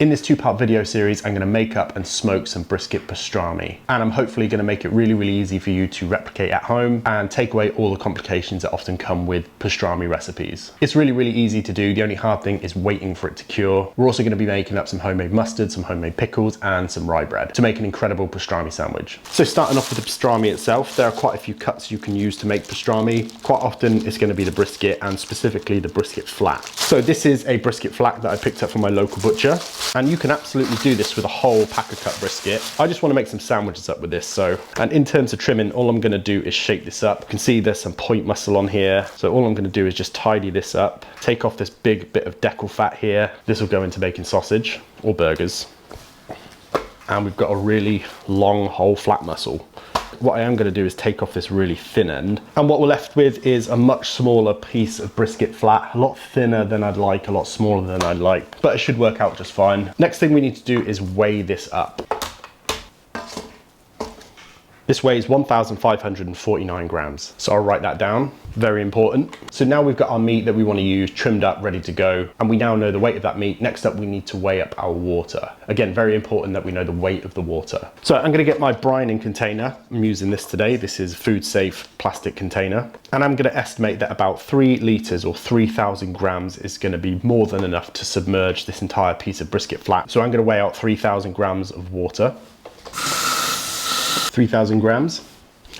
In this two-part video series, I'm going to make up and smoke some brisket pastrami, and I'm hopefully going to make it really easy for you to replicate at home and take away all the complications that often come with pastrami recipes. It's really easy to do. The only hard thing is waiting for it to cure. We're also going to be making up some homemade mustard, some homemade pickles, and some rye bread to make an incredible pastrami sandwich. So starting off with the pastrami itself, there are quite a few cuts you can use to make pastrami. Quite often it's going to be the brisket, and specifically the brisket flat. So this is a brisket flat that I picked up from my local butcher, and you can absolutely do this with a whole pack of cut brisket. I just want to make some sandwiches up with this. And in terms of trimming, all I'm going to do is shape this up. You can see there's some point muscle on here, so all I'm going to do is just tidy this up, take off this big bit of deckle fat here. This will go into making sausage or burgers, and we've got a really long whole flat muscle. What I am going to do is take off this really thin end, and what we're left with is a much smaller piece of brisket flat, a lot thinner than I'd like, a lot smaller than I'd like, but it should work out just fine. Next thing we need to do is weigh this up. This weighs 1,549 grams. So I'll write that down, very important. So now we've got our meat that we want to use trimmed up, ready to go. And we now know the weight of that meat. Next up, we need to weigh up our water. Again, very important that we know the weight of the water. So I'm gonna get my brining container. I'm using this today. This is food safe plastic container. And I'm gonna estimate that about 3 liters or 3,000 grams is gonna be more than enough to submerge this entire piece of brisket flat. So I'm gonna weigh out 3,000 grams of water. 3,000 grams,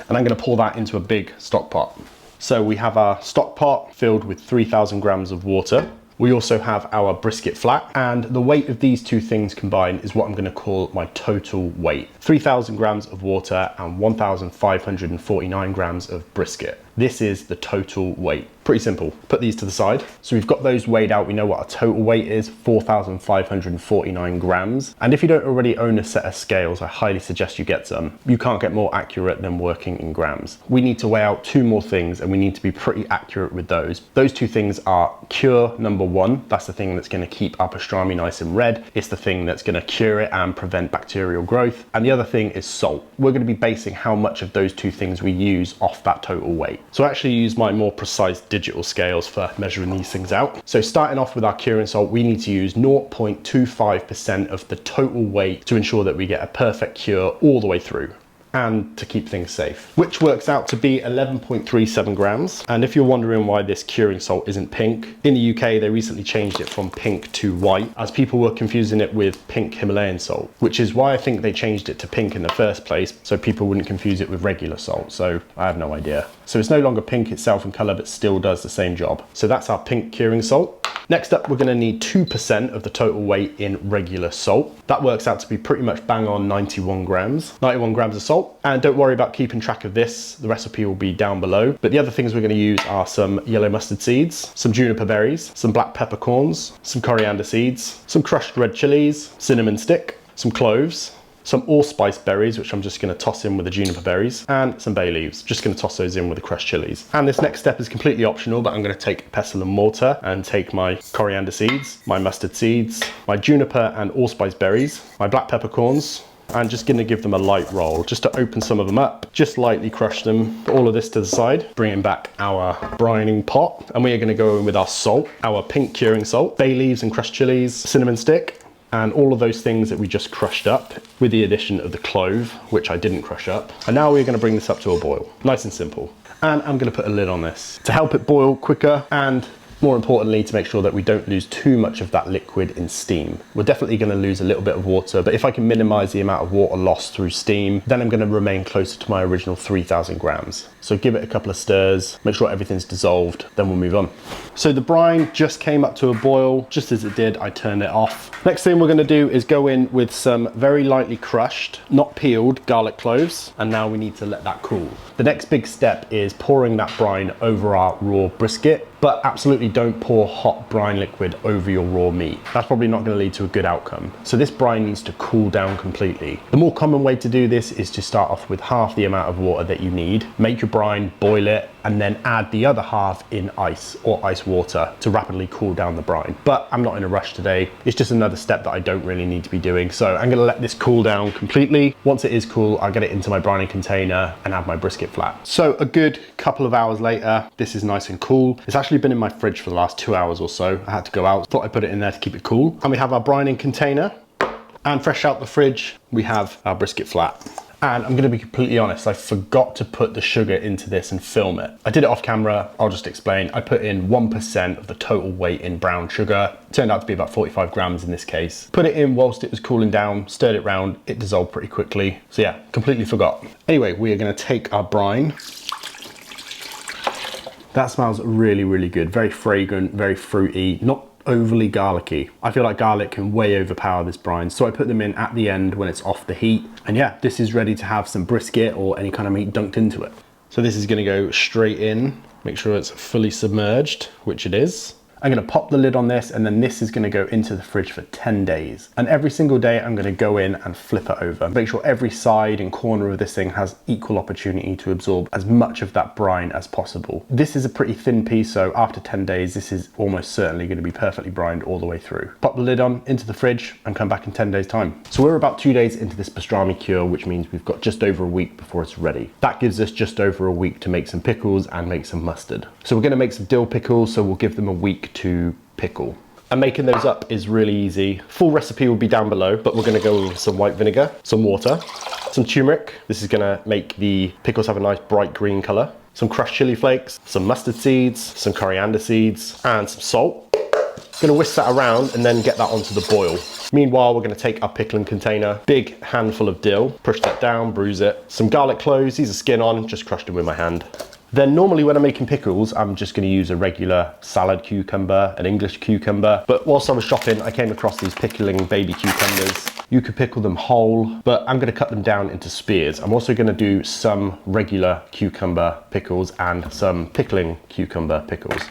and I'm going to pour that into a big stock pot. So we have our stock pot filled with 3,000 grams of water. We also have our brisket flat, and the weight of these two things combined is what I'm going to call my total weight. 3,000 grams of water and 1,549 grams of brisket. This is the total weight. Pretty simple. Put these to the side. So we've got those weighed out. We know what our total weight is, 4,549 grams. And if you don't already own a set of scales, I highly suggest you get some. You can't get more accurate than working in grams. We need to weigh out 2 more things, and we need to be pretty accurate with those. Those 2 things are cure number 1. That's the thing that's going to keep our pastrami nice and red. It's the thing that's going to cure it and prevent bacterial growth. And the other thing is salt. We're going to be basing how much of those 2 things we use off that total weight. So I actually use my more precise digital scales for measuring these things out. So starting off with our curing salt, we need to use 0.25% of the total weight to ensure that we get a perfect cure all the way through, and to keep things safe, which works out to be 11.37 grams. And if you're wondering why this curing salt isn't pink, in the UK they recently changed it from pink to white, as people were confusing it with pink Himalayan salt, which is why I think they changed it to pink in the first place, so people wouldn't confuse it with regular salt. So I have no idea. So it's no longer pink itself in color, but still does the same job. So that's our pink curing salt. Next up, we're going to need 2% of the total weight in regular salt. That works out to be pretty much bang on 91 grams. 91 grams of salt. And don't worry about keeping track of this. The recipe will be down below. But the other things we're going to use are some yellow mustard seeds, some juniper berries, some black peppercorns, some coriander seeds, some crushed red chilies, cinnamon stick, some cloves, some allspice berries, which I'm just going to toss in with the juniper berries, and some bay leaves. Just going to toss those in with the crushed chilies. And this next step is completely optional, but I'm going to take a pestle and mortar and take my coriander seeds, my mustard seeds, my juniper and allspice berries, my black peppercorns, and just going to give them a light roll just to open some of them up, just lightly crush them. Put all of this to the side, bringing back our brining pot, and we are going to go in with our salt, our pink curing salt, bay leaves and crushed chilies, cinnamon stick, and all of those things that we just crushed up, with the addition of the clove, which I didn't crush up. And now we're going to bring this up to a boil. Nice and simple. And I'm going to put a lid on this to help it boil quicker, and more importantly, to make sure that we don't lose too much of that liquid in steam. We're definitely going to lose a little bit of water, but if I can minimize the amount of water lost through steam, then I'm going to remain closer to my original 3,000 grams. So give it a couple of stirs, make sure everything's dissolved, then we'll move on. So the brine just came up to a boil. Just as it did, I turned it off. Next thing we're going to do is go in with some very lightly crushed, not peeled, garlic cloves, and now we need to let that cool. The next big step is pouring that brine over our raw brisket, but absolutely don't pour hot brine liquid over your raw meat. That's probably not going to lead to a good outcome. So this brine needs to cool down completely. The more common way to do this is to start off with half the amount of water that you need. Make your brine, boil it, and then add the other half in ice or ice water to rapidly cool down the brine. But I'm not in a rush today. It's just another step that I don't really need to be doing. So I'm gonna let this cool down completely. Once it is cool, I'll get it into my brining container and add my brisket flat. So a good couple of hours later, this is nice and cool. It's actually been in my fridge for the last 2 hours or so. I had to go out, thought I'd put it in there to keep it cool. And we have our brining container, and fresh out the fridge, we have our brisket flat. And I'm gonna be completely honest, I forgot to put the sugar into this and film it. I did it off camera, I'll just explain. I put in 1% of the total weight in brown sugar. It turned out to be about 45 grams in this case. Put it in whilst it was cooling down, stirred it round, it dissolved pretty quickly. So yeah, completely forgot. Anyway, we are gonna take our brine. That smells really, really good. Very fragrant, very fruity, not overly garlicky. I feel like garlic can way overpower this brine, so I put them in at the end when it's off the heat. And yeah, this is ready to have some brisket or any kind of meat dunked into it. So this is gonna go straight in, make sure it's fully submerged, which it is. I'm gonna pop the lid on this, and then this is gonna go into the fridge for 10 days. And every single day I'm gonna go in and flip it over. Make sure every side and corner of this thing has equal opportunity to absorb as much of that brine as possible. This is a pretty thin piece, so after 10 days, this is almost certainly gonna be perfectly brined all the way through. Pop the lid on, into the fridge, and come back in 10 days time. So we're about 2 days into this pastrami cure, which means we've got just over a week before it's ready. That gives us just over a week to make some pickles and make some mustard. So we're gonna make some dill pickles, so we'll give them a week to pickle. And making those up is really easy. Full recipe will be down below, but we're gonna go with some white vinegar, some water, some turmeric. This is gonna make the pickles have a nice bright green color. Some crushed chili flakes, some mustard seeds, some coriander seeds, and some salt. Gonna whisk that around and then get that onto the boil. Meanwhile, we're gonna take our pickling container, big handful of dill, push that down, bruise it. Some garlic cloves, these are skin on, just crushed them with my hand. Then normally when I'm making pickles, I'm just gonna use a regular salad cucumber, an English cucumber. But whilst I was shopping, I came across these pickling baby cucumbers. You could pickle them whole, but I'm gonna cut them down into spears. I'm also gonna do some regular cucumber pickles and some pickling cucumber pickles.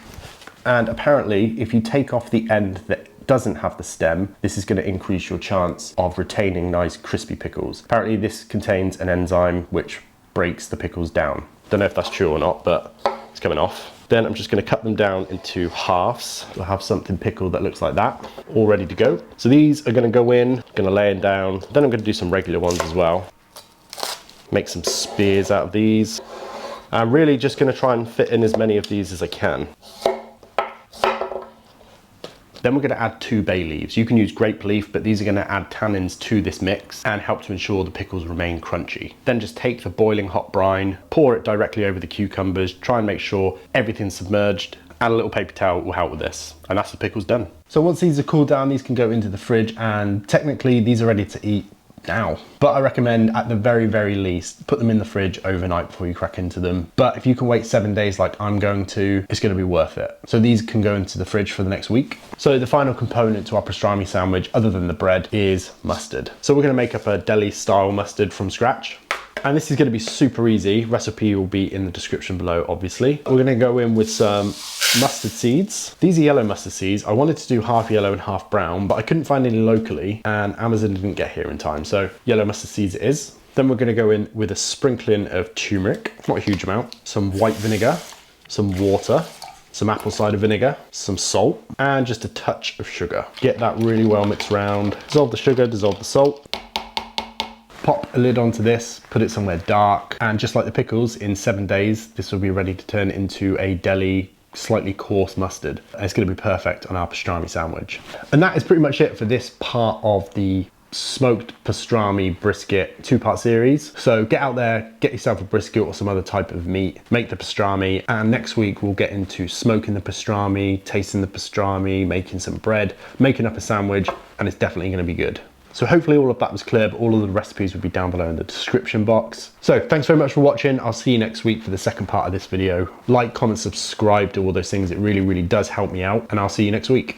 And apparently, if you take off the end that doesn't have the stem, this is gonna increase your chance of retaining nice crispy pickles. Apparently this contains an enzyme which breaks the pickles down. Don't know if that's true or not, but it's coming off. Then I'm just gonna cut them down into halves. I'll have something pickled that looks like that, all ready to go. So these are gonna go in, gonna lay them down. Then I'm gonna do some regular ones as well. Make some spears out of these. I'm really just gonna try and fit in as many of these as I can. Then we're gonna add 2 bay leaves. You can use grape leaf, but these are gonna add tannins to this mix and help to ensure the pickles remain crunchy. Then just take the boiling hot brine, pour it directly over the cucumbers, try and make sure everything's submerged, and a little paper towel will help with this. And that's the pickles done. So once these are cooled down, these can go into the fridge, and technically these are ready to eat now. But I recommend at the very, very least, put them in the fridge overnight before you crack into them. But if you can wait 7 days like I'm going to, it's gonna be worth it. So these can go into the fridge for the next week. So the final component to our pastrami sandwich, other than the bread, is mustard. So we're gonna make up a deli style mustard from scratch. And this is gonna be super easy. Recipe will be in the description below, obviously. We're gonna go in with some mustard seeds. These are yellow mustard seeds. I wanted to do half yellow and half brown, but I couldn't find any locally, and Amazon didn't get here in time. So yellow mustard seeds it is. Then we're gonna go in with a sprinkling of turmeric, not a huge amount, some white vinegar, some water, some apple cider vinegar, some salt, and just a touch of sugar. Get that really well mixed around. Dissolve the sugar, dissolve the salt. Pop a lid onto this, put it somewhere dark, and just like the pickles, in 7 days, this will be ready to turn into a deli, slightly coarse mustard. And it's gonna be perfect on our pastrami sandwich. And that is pretty much it for this part of the smoked pastrami brisket 2-part series. So get out there, get yourself a brisket or some other type of meat, make the pastrami, and next week we'll get into smoking the pastrami, tasting the pastrami, making some bread, making up a sandwich, and it's definitely gonna be good. So hopefully all of that was clear, but all of the recipes will be down below in the description box. So thanks very much for watching. I'll see you next week for the second part of this video. Like, comment, subscribe to all those things. It really, really does help me out, and I'll see you next week.